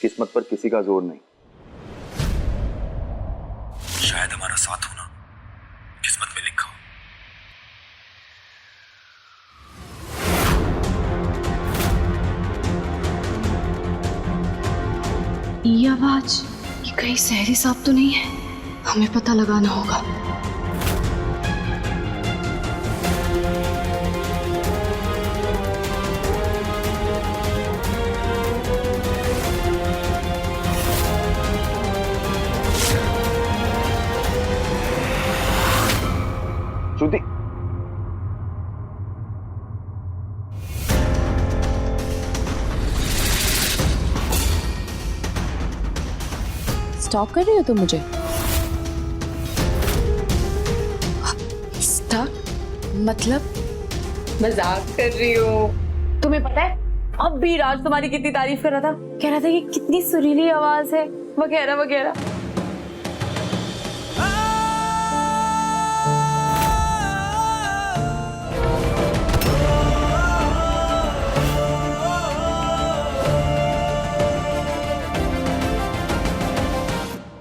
किस्मत पर किसी का जोर नहीं। शायद हमारा साथ होना किस्मत में लिखा हो। ये आवाज, ये कहीं सहरी साहब तो नहीं है? हमें पता लगाना होगा। श्रुति, स्टॉक कर रही हो तुम मुझे? स्टॉक मतलब? मजाक कर रही हूँ। तुम्हें पता है अब भी राज तुम्हारी कितनी तारीफ कर रहा था, कह रहा था कि कितनी सुरीली आवाज है वगैरह वगैरह।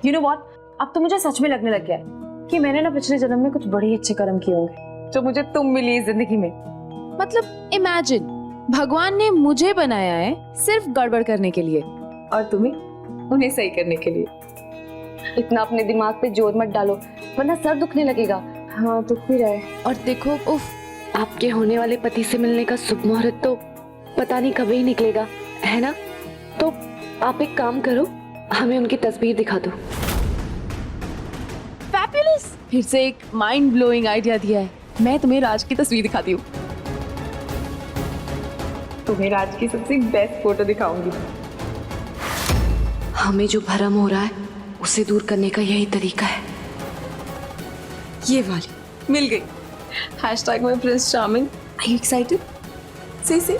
You know what? अब तो मुझे सच में लगने लग गया है कि मैंने ना पिछले जन्म में कुछ बड़े ही अच्छे कर्म किए होंगे जो मुझे तुम मिली इस जिंदगी में। मतलब इमेजिन, भगवान ने मुझे बनाया है सिर्फ गड़बड़ करने के लिए और तुम्हें उन्हें सही करने के लिए। इतना अपने दिमाग पे जोर मत डालो वरना सर दुखने लगेगा। हाँ दुख भी रहे। और देखो, उफ, आपके होने वाले पति से मिलने का शुभ मुहूर्त तो पता नहीं कब ही निकलेगा, है ना? तो आप एक काम करो, हमें उनकी तस्वीर दिखा दो। फैबुलस! फिर से एक माइंड ब्लोइंग आइडिया दिया है। मैं तुम्हें राज की तस्वीर दिखाती हूँ। तुम्हें राज की सबसे बेस्ट फोटो दिखाऊंगी। हमें जो भरम हो रहा है उसे दूर करने का यही तरीका है। ये वाली मिल गई। हैशटैग में prince charming. Are you excited? See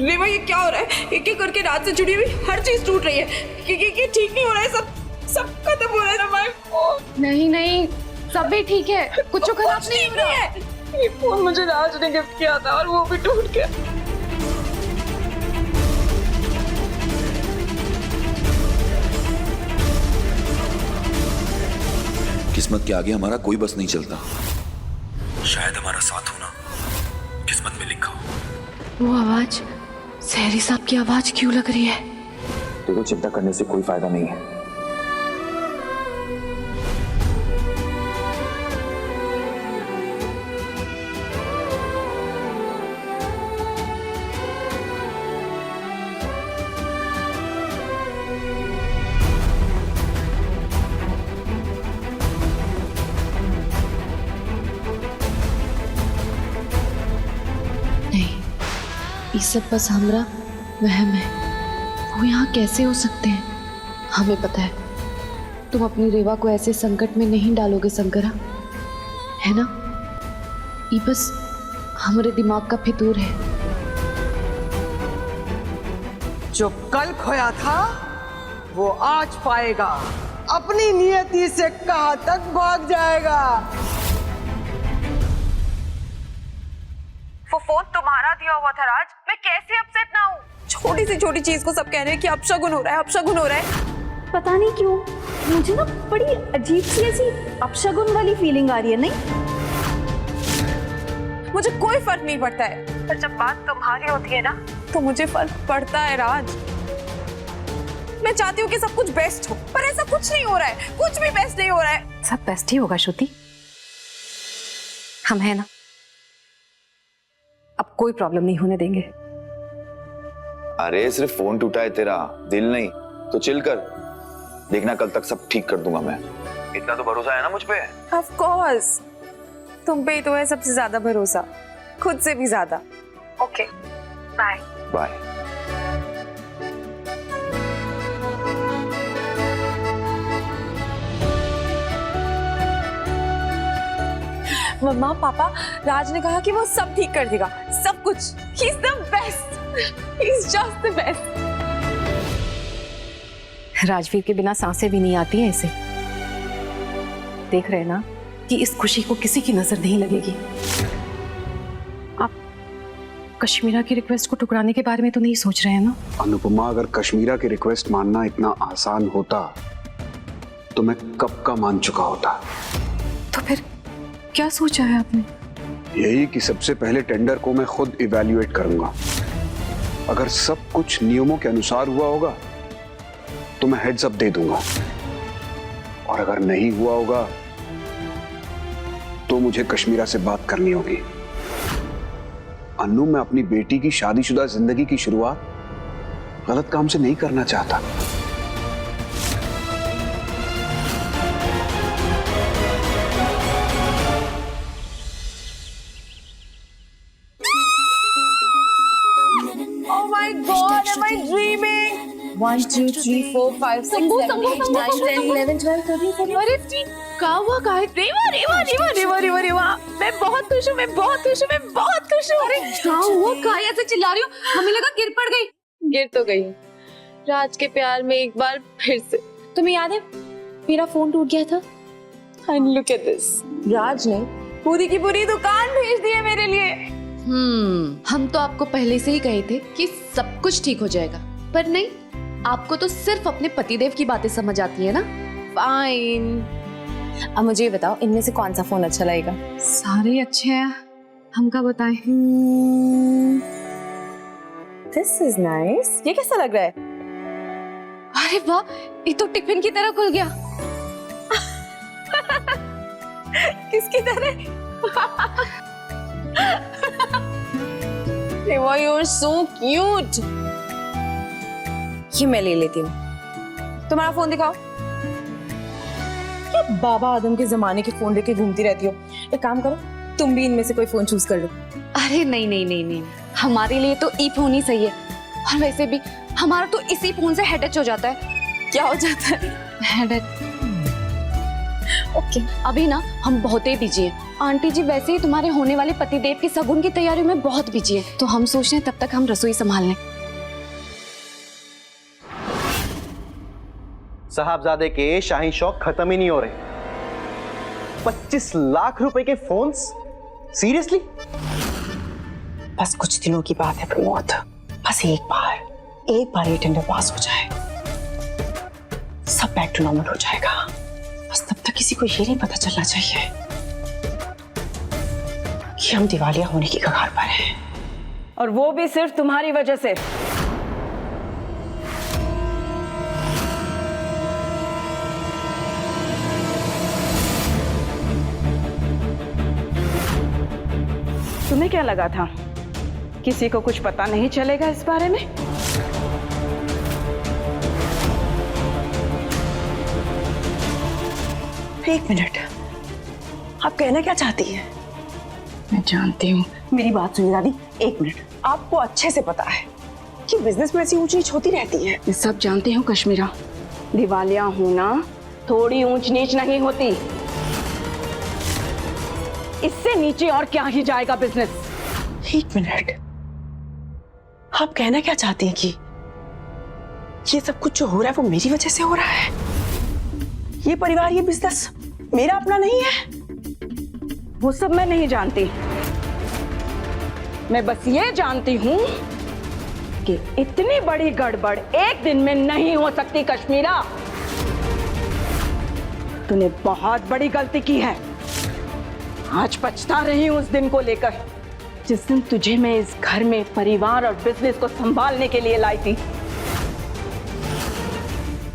Reva, ये क्या हो रहा है? एक एक करके रात से जुड़ी हुई हर चीज टूट रही है। ये ठीक नहीं हो रहा है। सब खत्म हो रहा है ना। नहीं नहीं, सब भी ठीक है, कुछ खराब नहीं हो रहा है। ये फोन मुझे राज ने गिफ्ट किया था और वो भी टूट गया। किस्मत के आगे हमारा कोई बस नहीं चलता। शायद हमारा साथ होना किस्मत में लिखा हो। वो आवाज सहरी साहब की आवाज क्यों लग रही है? देखो, चिंता करने से कोई फायदा नहीं है। ये सब बस हमरा वहम है। वो यहाँ कैसे हो सकते हैं? हमें पता है तुम अपनी रेवा को ऐसे संकट में नहीं डालोगे शंकरा, है ना? ये बस हमारे दिमाग का फितूर है। जो कल खोया था वो आज पाएगा। अपनी नियति से कहां तक भाग जाएगा। वो फोन तुम्हारा दिया हुआ था राज। मैं कैसे अपसेट ना हूँ? छोटी सी छोटी चीज को सब कह रहे हैं कि अपशगुन हो रहा है, अपशगुन हो रहा है। पता नहीं क्यों मुझे ना बड़ी अजीब सी ऐसी अपशगुन वाली फीलिंग आ रही है। नहीं, मुझे कोई फर्क नहीं पड़ता है, पर जब बात तुम्हारी होती है ना तो मुझे फर्क पड़ता है राज। मैं चाहती हूँ कि सब कुछ बेस्ट हो, पर ऐसा कुछ नहीं हो रहा है। कुछ भी बेस्ट नहीं हो रहा है। सब बेस्ट ही होगा श्रुति, हम है ना, अब कोई प्रॉब्लम नहीं होने देंगे। अरे सिर्फ फोन टूटा है तेरा, दिल नहीं। तो चिल कर, देखना कल तक सब ठीक कर दूंगा मैं। इतना तो भरोसा है ना मुझ पे? ऑफ कोर्स, तुम पे ही तो है सबसे ज्यादा भरोसा, खुद से भी ज्यादा। Okay, bye bye. मम्मा पापा, राज ने कहा कि वो सब ठीक कर देगा, सब कुछ। He is the best, he is just the best. Rajveer के बिना सांसें भी नहीं आती हैं इसे। देख रहे हैं ना कि इस खुशी को किसी की नजर नहीं लगेगी। आप कश्मीरा की रिक्वेस्ट को ठुकराने के बारे में तो नहीं सोच रहे हैं ना? अनुपमा, अगर कश्मीरा की रिक्वेस्ट मानना इतना आसान होता तो मैं कब का मान चुका होता। तो फिर क्या सोचा है आपने? यही कि सबसे पहले टेंडर को मैं खुद इवैल्यूएट करूंगा। अगर सब कुछ नियमों के अनुसार हुआ होगा तो मैं हेड्स अप दे दूंगा, और अगर नहीं हुआ होगा तो मुझे कश्मीरा से बात करनी होगी। अन्नू, मैं अपनी बेटी की शादीशुदा जिंदगी की शुरुआत गलत काम से नहीं करना चाहता। Oh my God, am I dreaming? 1, 2, 3, 4, 5, 6, 7, 8, 9, 10, 11, 12, 13, 14. अरे कहाँ हुआ कहाँ है? रेवा रेवा रेवा रेवा रेवा रेवा, मैं बहुत खुश हूँ, मैं बहुत खुश हूँ, मैं बहुत खुश हूँ। अरे क्या हुआ? कहाँ ऐसे चिल्ला रही हो? हमें लगा गिर पड़ गई। गिर तो गई राज के प्यार में एक बार फिर से। तुम्हें याद है मेरा फोन टूट गया था? And look at this, राज ने पूरी की पूरी दुकान भेज दी है मेरे लिए। हम तो आपको पहले से ही कहे थे कि सब कुछ ठीक हो जाएगा, पर नहीं, आपको तो सिर्फ अपने पतिदेव की बातें समझ आती है ना। फाइन, अब मुझे ये बताओ, इनमें से कौन सा फोन अच्छा लगेगा? सारे अच्छे हैं, हम क्या बताएं? This is nice. ये कैसा लग रहा है? अरे वाह, ये तो टिफिन की तरह खुल गया। किसकी तरह? Reva, you're so cute. ये मैं ले लेती हूँ। तुम्हारा फोन दिखाओ। क्या बाबा आदम के जमाने के फोन लेके घूमती रहती हो? एक काम करो, तुम भी इनमें से कोई फोन चूज कर लो। अरे नहीं नहीं नहीं नहीं, हमारे लिए तो ई फोन ही सही है। और वैसे भी हमारा तो इसी फोन से हेड टच हो जाता है। क्या हो जाता है? हेड ओके, अभी ना हम बहुत ही बिजी हैं। आंटी जी वैसे ही तुम्हारे होने वाले पतिदेव की सगुन की तैयारियों में बहुत बिजी है, तो हम सोच रहे हैं तब तक हम रसोई संभाल लें। साहबजादे के शाही शौक खत्म ही नहीं हो रहे। 25 लाख रुपए के फोन्स, सीरियसली? बस कुछ दिनों की बात है प्रमोद, बस एक बार ये टेंडर पास हो जाए, सब बैक टू नॉर्मल हो जाएगा। बस तब तक किसी को ये नहीं पता चलना चाहिए कि हम दिवालिया होने की कगार पर हैं, और वो भी सिर्फ तुम्हारी वजह से। तुम्हें क्या लगा था किसी को कुछ पता नहीं चलेगा इस बारे में? एक मिनट, आप कहना क्या चाहती है? मैं जानती हूँ, मेरी बात सुनिए दादी, एक मिनट। आपको अच्छे से पता है कि बिजनेस में ऐसी ऊंच नीच होती रहती है। मैं सब जानती हूँ कश्मीरा, दिवालिया होना थोड़ी ऊंच नीच नहीं होती, इससे नीचे और क्या ही जाएगा बिजनेस। एक मिनट, आप कहना क्या चाहती हैं कि ये सब कुछ जो हो रहा है वो मेरी वजह से हो रहा है? ये परिवार, ये बिजनेस मेरा अपना नहीं है? वो सब मैं नहीं जानती, मैं बस ये जानती हूँ कि इतनी बड़ी गड़बड़ एक दिन में नहीं हो सकती कश्मीरा। तूने बहुत बड़ी गलती की है, आज पछता रही हूं उस दिन को लेकर जिस दिन तुझे मैं इस घर में परिवार और बिजनेस को संभालने के लिए लाई थी।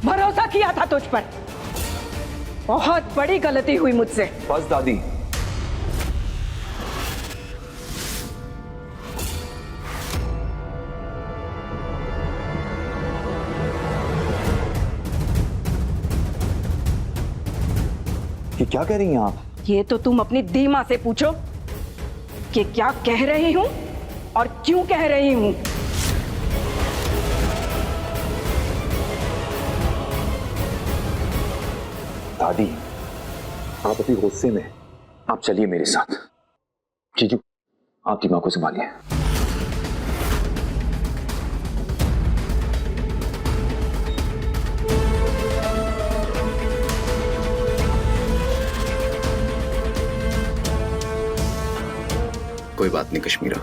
भरोसा किया था तुझ पर, बहुत बड़ी गलती हुई मुझसे। बस दादी, क्या कह रही हैं आप? ये तो तुम अपनी दीमा से पूछो कि क्या कह रही हूं और क्यों कह रही हूं। दादी, आप अभी गुस्से में, आप चलिए मेरे साथ। जीजू, आप दीमा को संभालिए। कोई बात नहीं कश्मीरा,